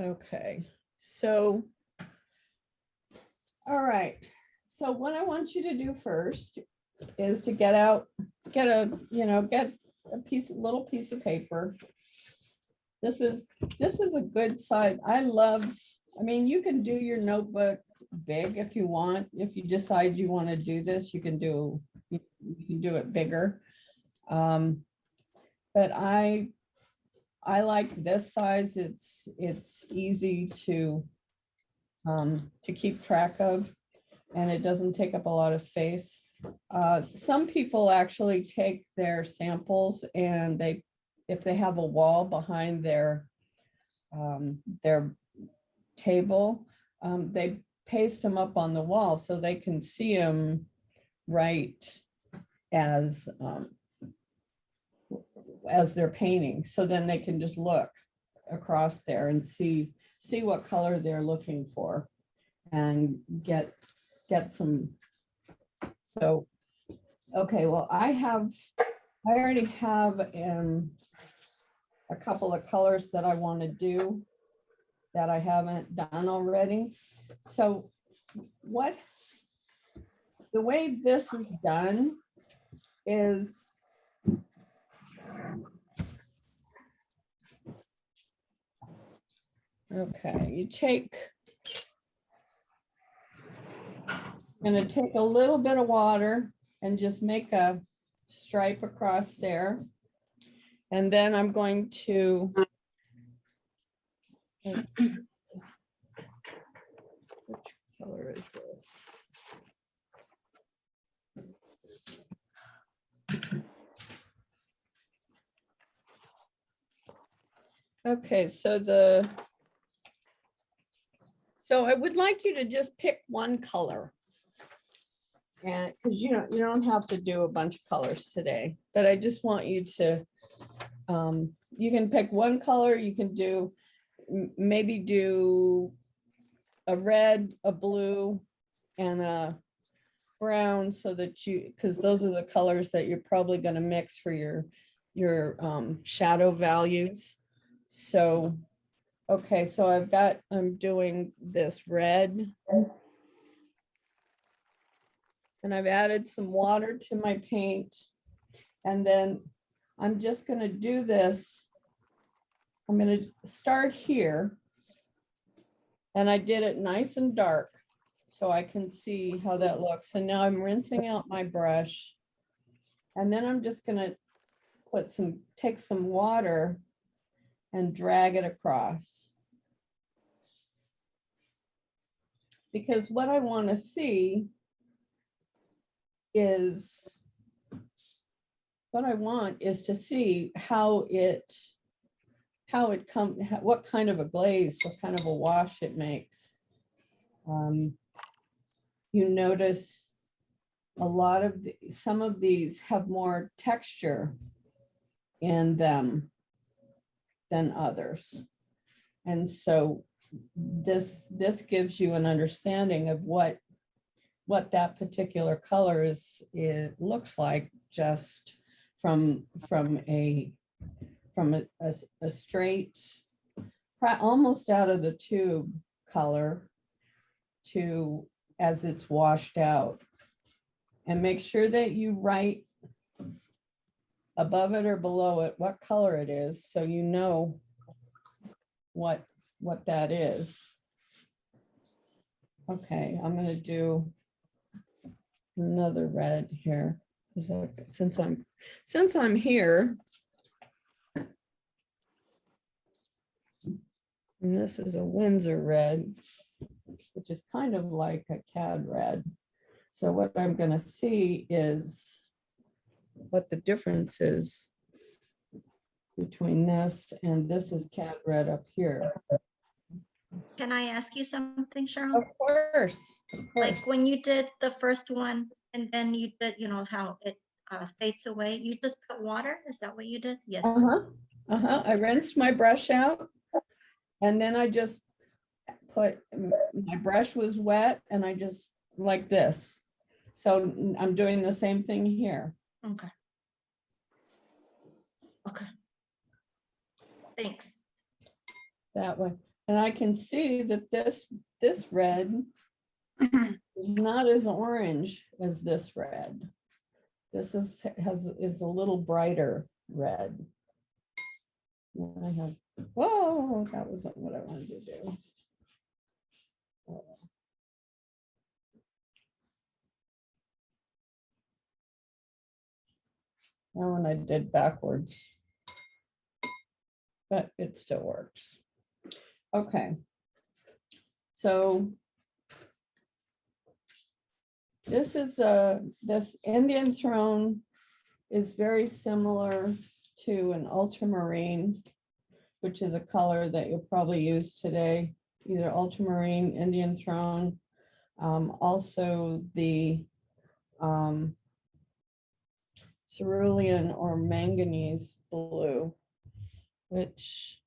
Okay, so, all right. So what I want you to do first is to get a little piece of paper. This is a good size. I mean, you can do your notebook big if you want. If you decide you want to do this, you can do it bigger. But I like this size. It's easy to keep track of, and it doesn't take up a lot of space. Some people actually take their samples and if they have a wall behind their table, they paste them up on the wall so they can see them right as they're painting. So then they can just look across there and see what color they're looking for and get some. So, okay, well, I already have a couple of colors that I want to do that I haven't done already. So the way this is done is, okay, I'm going to take a little bit of water and just make a stripe across there. And then I'm going to, let's see, which color is this? Okay, so I would like you to just pick one color. And because you don't have to do a bunch of colors today, but I just want you to, you can pick one color. You can maybe do a red, a blue, and a brown, so that because those are the colors that you're probably going to mix for your shadow values. So, okay, so I'm doing this red. And I've added some water to my paint. And then I'm just going to do this. I'm going to start here. And I did it nice and dark so I can see how that looks. And now I'm rinsing out my brush. And then I'm just going to take some water and drag it across. Because what I want to see is, to see what kind of a glaze, what kind of a wash it makes. You notice some of these have more texture in them than others. And so this gives you an understanding of what that particular color looks like just from a straight, almost out of the tube color to as it's washed out. And make sure that you write above it or below it what color it is, so you know what that is. Okay, I'm going to do another red here, since I'm here. And this is a Windsor red, which is kind of like a cad red. So what I'm going to see is what the difference is between this and this is cad red up here. Can I ask you something, Cheryl? Of course. Like when you did the first one and then you did, how it fades away, you just put water? Is that what you did? Yes. I rinsed my brush out, and then I just my brush was wet, and I just like this. So I'm doing the same thing here. Okay. Okay. Thanks. That way. And I can see that this red is not as orange as this red. This is a little brighter red. I have, whoa, that wasn't what I wanted to do. That one I did backwards, but it still works. Okay. So this is this Indian throne is very similar to an ultramarine, which is a color that you'll probably use today, either ultramarine, Indian throne, also the cerulean or manganese blue, which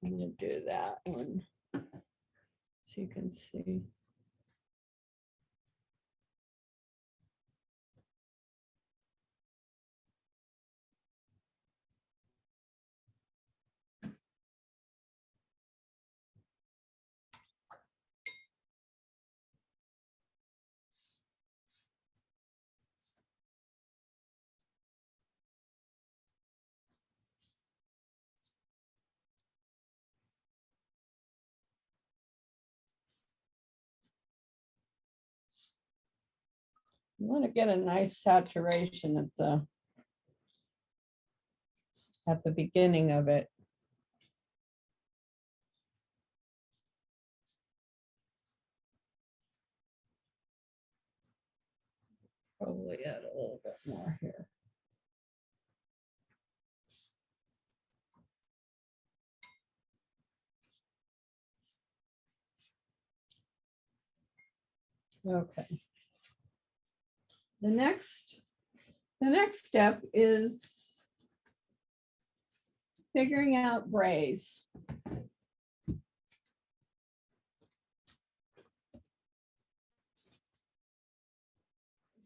I'm going to do that one so you can see. You want to get a nice saturation at the beginning of it. Probably add a little bit more here. Okay. The next step is figuring out grays.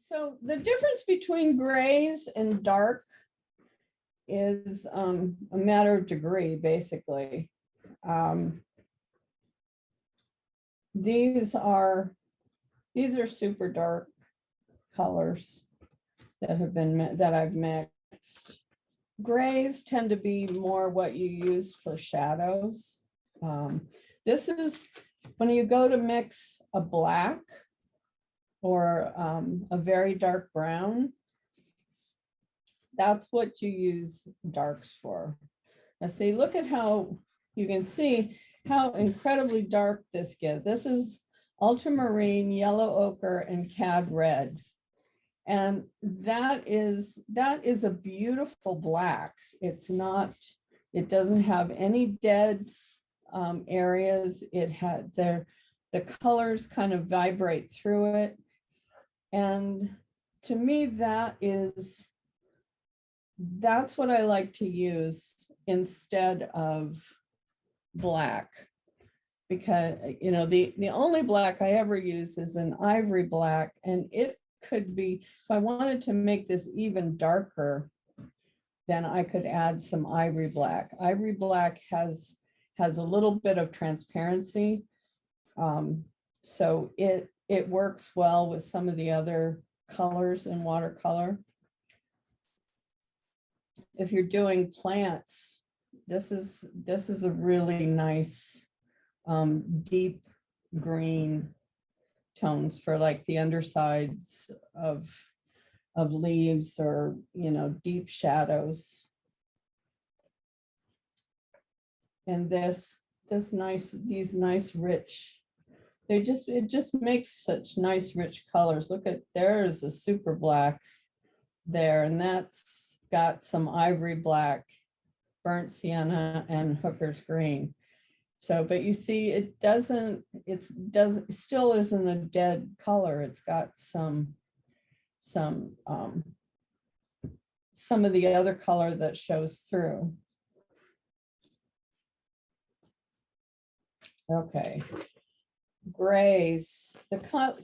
So the difference between grays and dark is a matter of degree, basically. These are super dark colors that I've mixed. Grays tend to be more what you use for shadows. This is when you go to mix a black or a very dark brown, that's what you use darks for. Now see, look at how you can see how incredibly dark this gets. This is ultramarine, yellow ochre, and cad red. And that is a beautiful black. It doesn't have any dead areas. The colors kind of vibrate through it. And to me, that's what I like to use instead of black, because the only black I ever use is an ivory black, and it could be, if I wanted to make this even darker, then I could add some ivory black. Ivory black has a little bit of transparency, so it works well with some of the other colors in watercolor. If you're doing plants, this is a really nice deep green tones for like the undersides of leaves, or deep shadows. And these nice rich, it just makes such nice rich colors. Look at, there's a super black there, and that's got some ivory black, burnt sienna, and hooker's green. So, but you see, it still isn't a dead color. It's got some of the other color that shows through. Okay, grays. The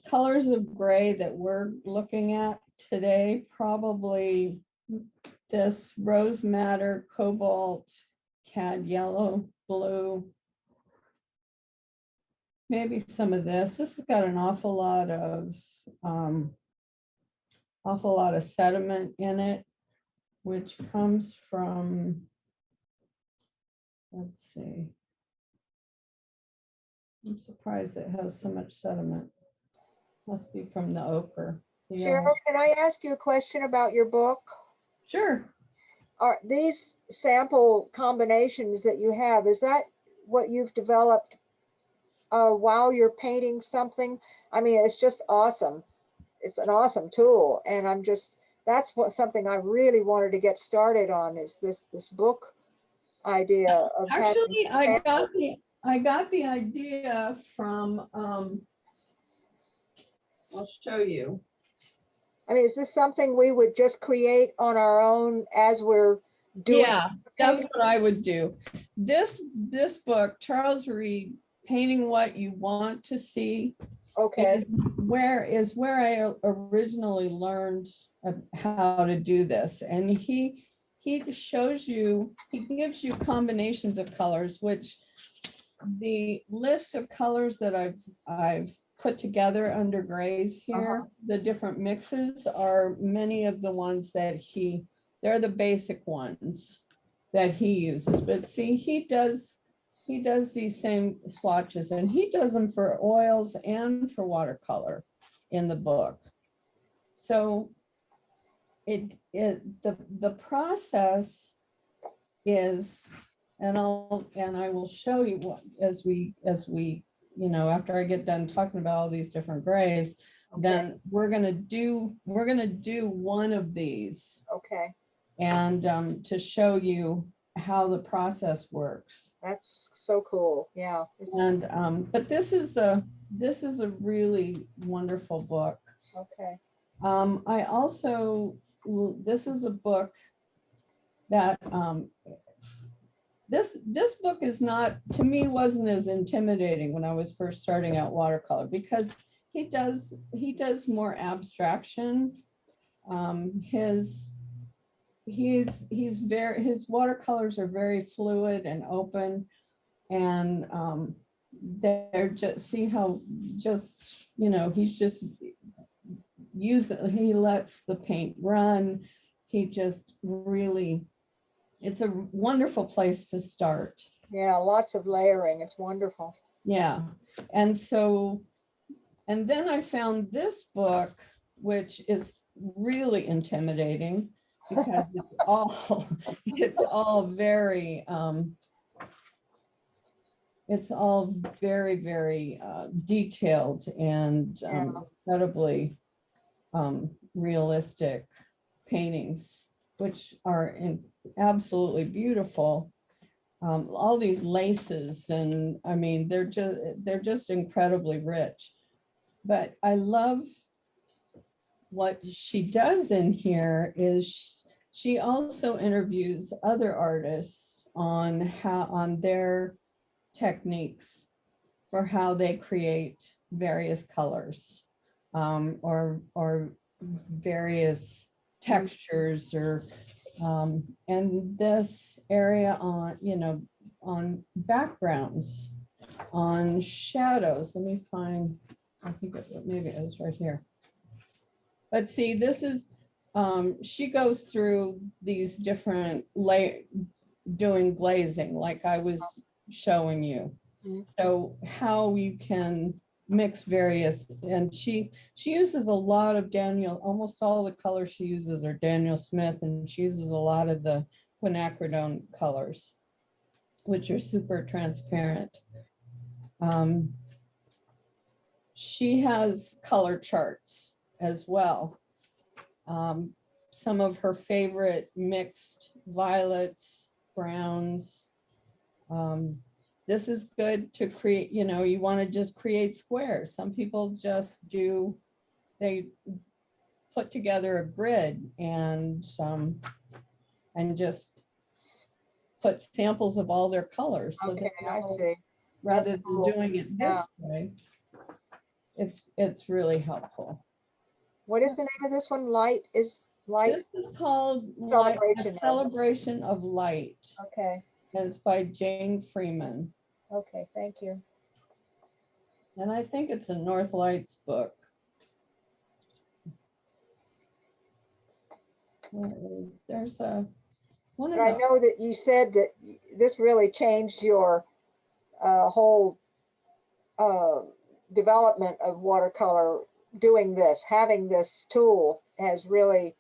colors of gray that we're looking at today, probably this rose madder, cobalt, cad yellow. blue. Maybe some of this. This has got an awful lot of sediment in it, which comes from, let's see. I'm surprised it has so much sediment. Must be from the ochre. Cheryl, can I ask you a question about your book? Sure. Are these sample combinations that you have, is that what you've developed while you're painting something? I mean, it's just awesome. It's an awesome tool. And that's something I really wanted to get started on, is this book idea of Actually, having I got the idea from, I'll show you. I mean, is this something we would just create on our own as we're doing? Yeah, that's what I would do. This book, Charles Reed, Painting What You Want to See, Okay. is where I originally learned how to do this. And he just shows you, he gives you combinations of colors, which the list of colors that I've put together under grays here, the different mixes are many of the ones that they're the basic ones that he uses. But see, he does these same swatches, and he does them for oils and for watercolor in the book. So the process is, and I will show you what, as we after I get done talking about all these different grays, then we're gonna do one of these. Okay. And to show you how the process works. That's so cool. Yeah. And but this is a really wonderful book. Okay. I also, this is a book that this book is not, to me, wasn't as intimidating when I was first starting out watercolor, because he does more abstraction. His watercolors are very fluid and open, and they're just, see how just, he's just he lets the paint run. He just really, it's a wonderful place to start. Yeah, lots of layering. It's wonderful. Yeah. And so, and then I found this book, which is really intimidating, because it's all very very detailed and incredibly realistic paintings, which are absolutely beautiful. All these laces, and I mean, they're just incredibly rich. But I love what she does in here is she also interviews other artists on their techniques for how they create various colors, or various textures, or and this area on backgrounds, on shadows. Let me find, I think maybe it was right here. But see, this is, she goes through these different doing glazing, like I was showing you. So how you can mix various, and she uses a lot of almost all the colors she uses are Daniel Smith, and she uses a lot of the quinacridone colors, which are super transparent. She has color charts as well. Some of her favorite mixed violets, browns. This is good to create, you want to just create squares. Some people just they put together a grid and just put samples of all their colors. So Okay, I see. Rather than doing it this way, it's really helpful. What is the name of this one? Light is light. This is called Celebration. Celebration of Light. Okay. and it's by Jane Freeman. Okay, thank you. And I think it's a North Lights book. There's a one of And I the, know that you said that this really changed your whole uh, development of watercolor. Doing this, having this tool has really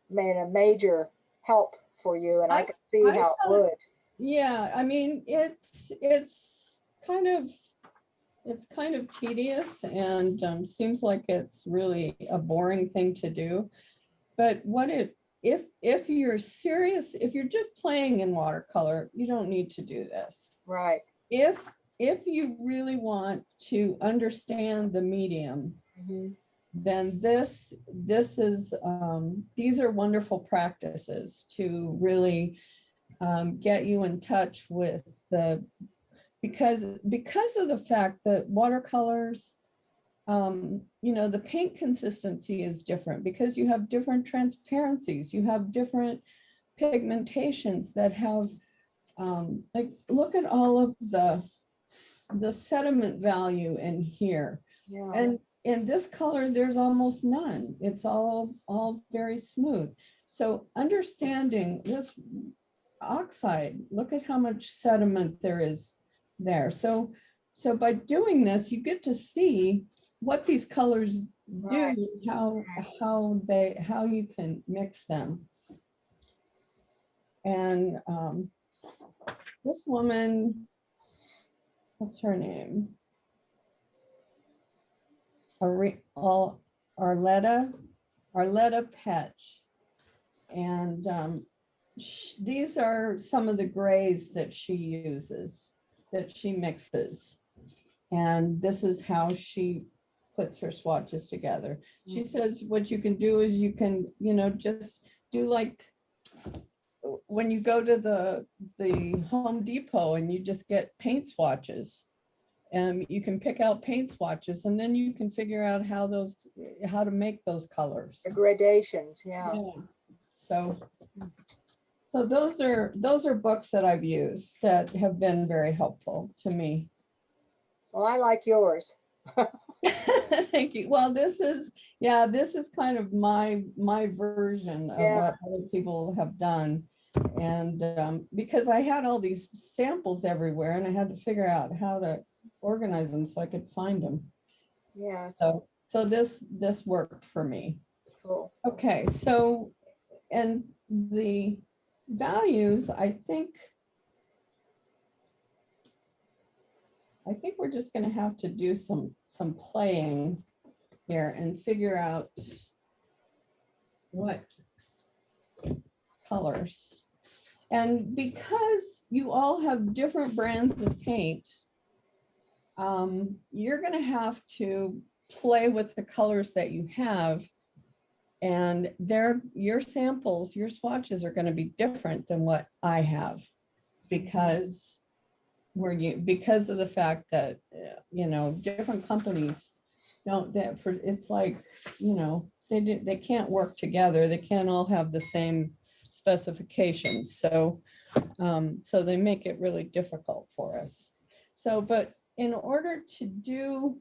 made a major help for you, and I can see I how it thought, would. yeah, I mean, it's kind of tedious and seems like it's really a boring thing to do. But if you're serious, if you're just playing in watercolor, you don't need to do this. Right. If you really want to understand the medium, Mhm. then this is these are wonderful practices to really get you in touch with the because of the fact that watercolors, you know, the paint consistency is different because you have different transparencies, you have different pigmentations that have like look at all of the sediment value in here. Yeah. And in this color, there's almost none. It's all very smooth. So understanding this oxide, look at how much sediment there is there. So by doing this, you get to see what these colors do, Right. how you can mix them. And this woman, what's her name? Arletta Petch. And these are some of the grays that she uses, that she mixes. And this is how she puts her swatches together. She says what you can do is you can, you know, just do like when you go to the Home Depot and you just get paint swatches. And you can pick out paint swatches and then you can figure out how to make those colors. The gradations, yeah. Yeah. So those are books that I've used that have been very helpful to me. Well, I like yours. Thank you. Well, this is kind of my version of Yeah. what other people have done. And because I had all these samples everywhere and I had to figure out how to organize them so I could find them. Yeah. So this worked for me. Cool. Okay, so and the values, I think we're just going to have to do some playing here and figure out what colors. And because you all have different brands of paint, you're going to have to play with the colors that you have. And your samples, your swatches are going to be different than what I have because because of the fact that, you know, different companies don't, that for, it's like, you know, they can't work together. They can't all have the same specifications. So they make it really difficult for us. So, but in order to do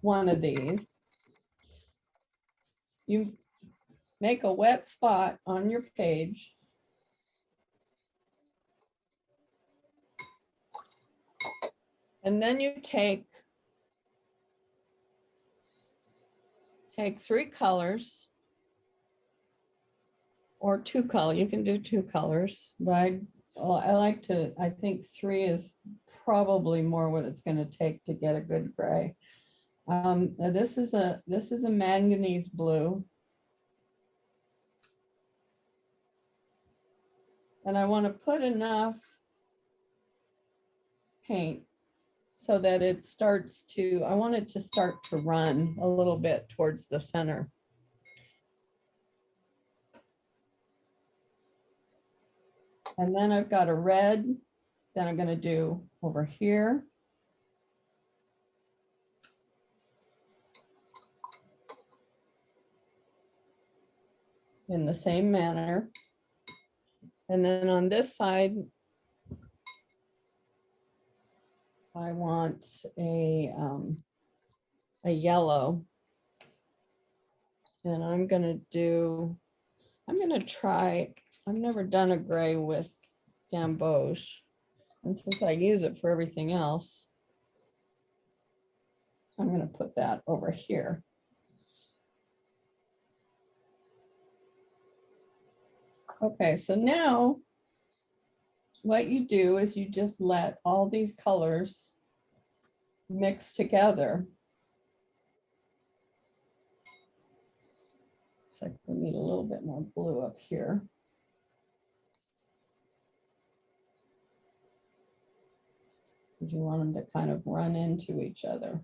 one of these, you make a wet spot on your page. And then you take 3 colors or 2 color. You can do 2 colors, but I think 3 is probably more what it's going to take to get a good gray. Now this is a manganese blue. And I want to put enough paint so that it starts to, I want it to start to run a little bit towards the center. And then I've got a red that I'm going to do over here. In the same manner. And then on this side, I want a yellow. And I'm gonna try, I've never done a gray with gamboge. And since I use it for everything else, I'm gonna put that over here. Okay, so now what you do is you just let all these colors mix together. Looks like we need a little bit more blue up here. You want them to kind of run into each other.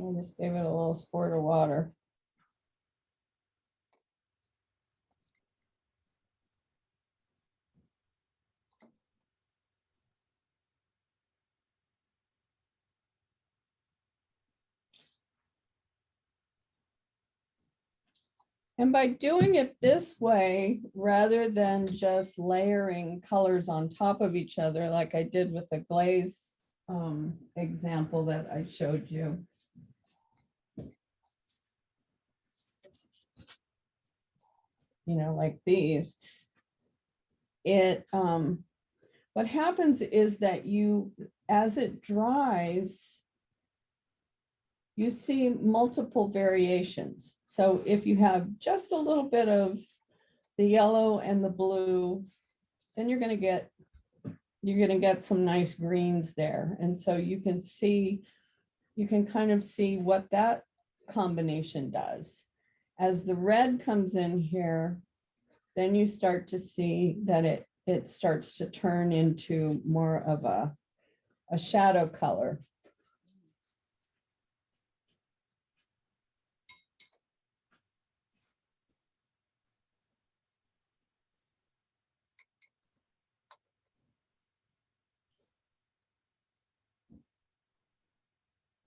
I just gave it a little squirt of water. And by doing it this way, rather than just layering colors on top of each other, like I did with the glaze example that I showed you. You know, like these. What happens is that as it dries, you see multiple variations. So if you have just a little bit of the yellow and the blue, then you're going to get some nice greens there. And so you can kind of see what that combination does. As the red comes in here, then you start to see that it starts to turn into more of a shadow color.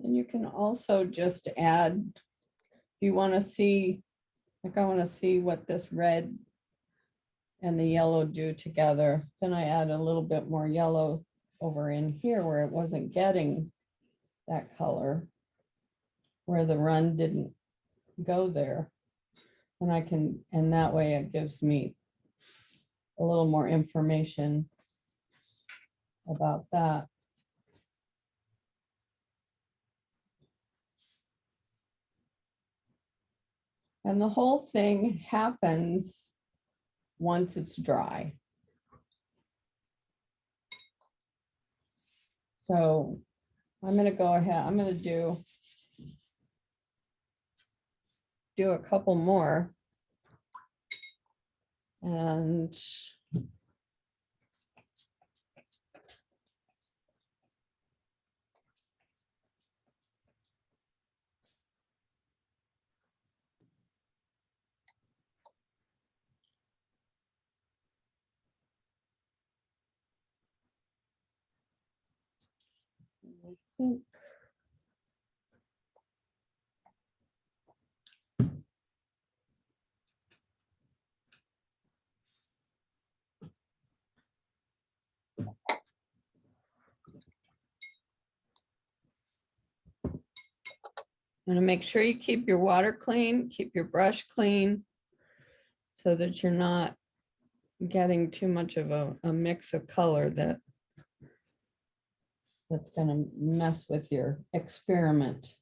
And you can also just add, if you want to see, like I want to see what this red and the yellow do together, then I add a little bit more yellow over in here where it wasn't getting that color, where the run didn't go there. And that way it gives me a little more information about that. And the whole thing happens once it's dry. So I'm going to go ahead, I'm going to do a couple more. And I think I'm going to make sure you keep your water clean, keep your brush clean, so that you're not getting too much of a mix of color that's going to mess with your experiment.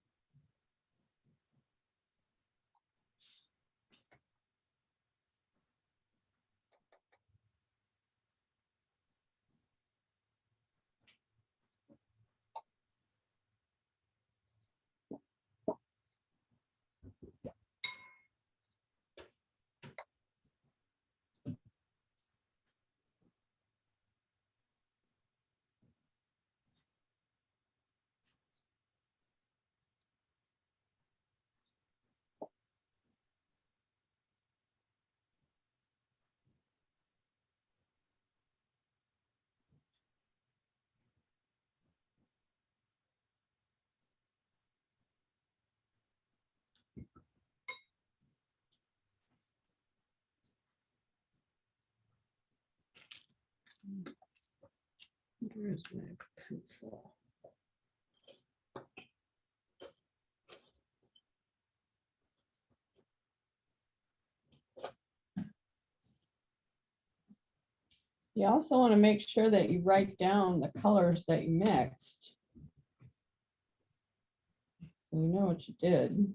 Where's my pencil? You also want to make sure that you write down the colors that you mixed. So you know what you did.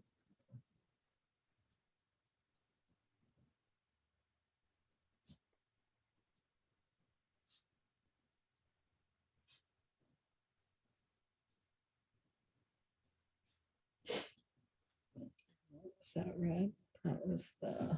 Was that red? That was the.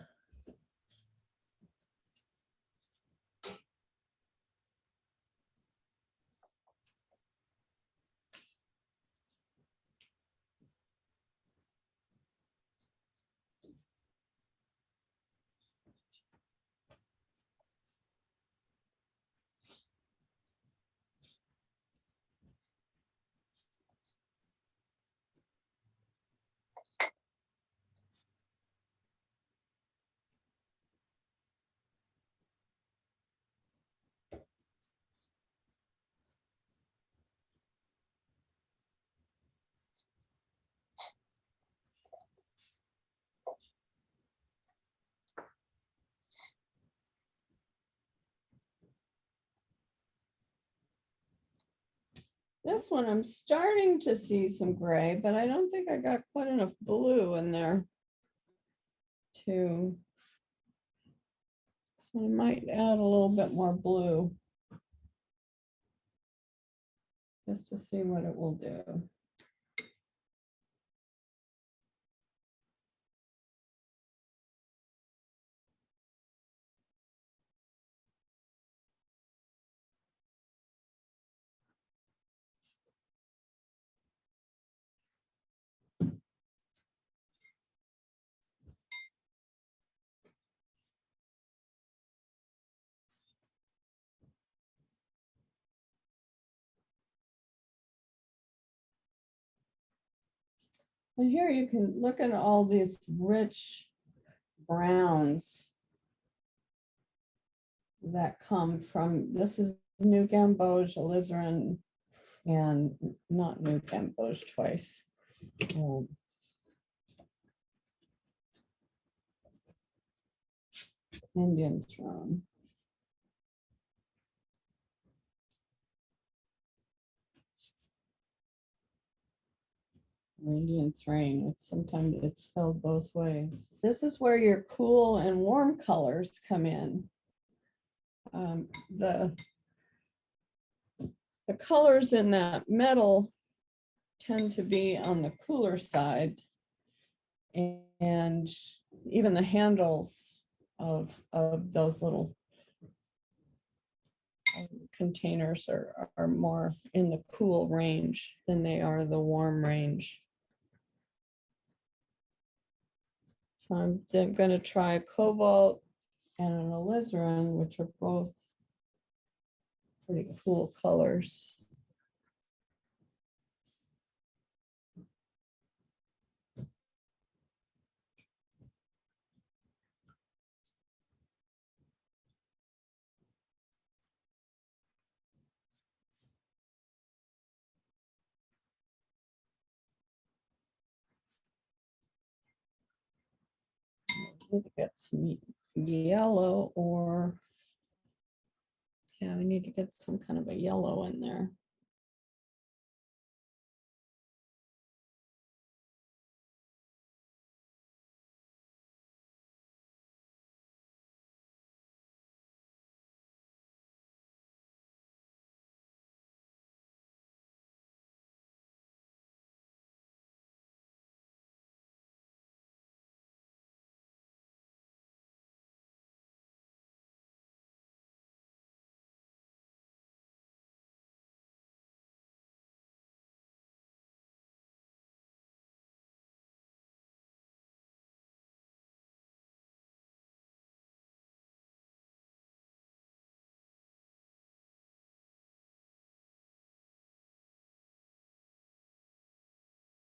This one, I'm starting to see some gray, but I don't think I got quite enough blue in there to. So I might add a little bit more blue. Just to see what it will do. And here you can look at all these rich browns that come from, this is New Gamboge, alizarin, and not New Gamboge twice. Indian throne. Indian throne. It's sometimes it's spelled both ways. This is where your cool and warm colors come in. The colors in that metal tend to be on the cooler side, and even the handles of those little containers are more in the cool range than they are the warm range. So I'm then going to try cobalt and an alizarin, which are both pretty cool colors. Need to get some yellow, or yeah, we need to get some kind of a yellow in there.